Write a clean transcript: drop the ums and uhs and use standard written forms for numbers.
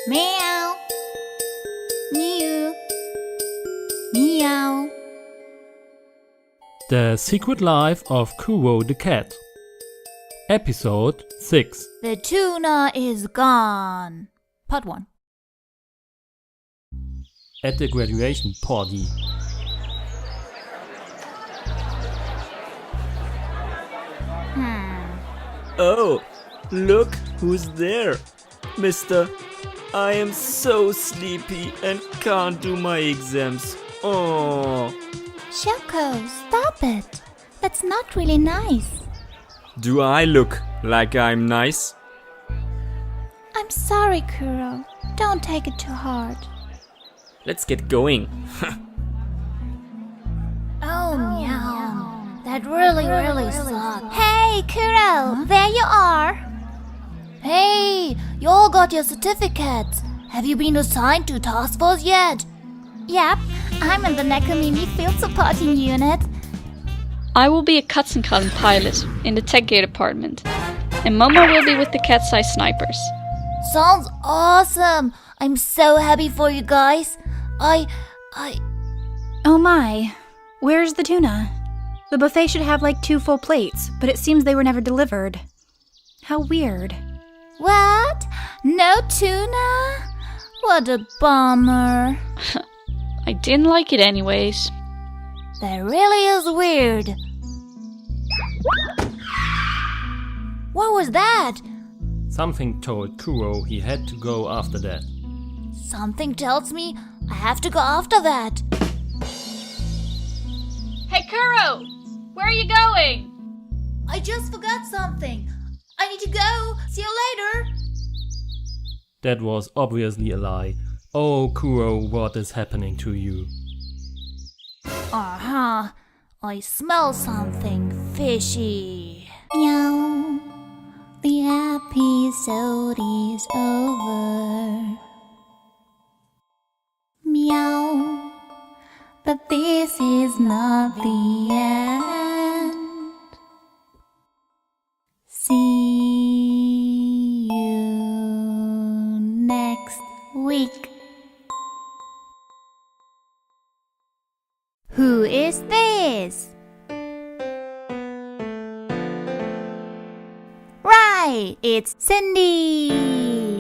Meow. Mew. Meow. The Secret Life of Kuro the Cat. Episode 6. The tuna is gone. Part 1. At the graduation party. Oh, look who's there. Mister, I am so sleepy and can't do my exams. Oh. Shoko, stop it. That's not really nice. Do I look like I'm nice? I'm sorry, Kuro. Don't take it too hard. Let's get going. Oh, meow. That really sucks. Hey, Kuro, there you are. Hey, you all got your certificates. Have you been assigned to task force yet? Yep, I'm in the Nakamimi field supporting unit. I will be a Katzenkallen pilot in the tech gear department, and Momo will be with the cat-sized snipers. Sounds awesome. I'm so happy for you guys. Oh my, where's the tuna? The buffet should have like 2 full plates, but it seems they were never delivered. How weird. What? No tuna? What a bummer. I didn't like it anyways. That really is weird. What was that? Something told Kuro he had to go after that. Something tells me I have to go after that. Hey Kuro! Where are you going? I just forgot something. I need to go. See you later. That was obviously a lie. Oh, Kuro, what is happening to you? I smell something fishy. Meow. The episode is over. Meow. But this is not the end. See you next week. Who is this? Right, it's Cindy.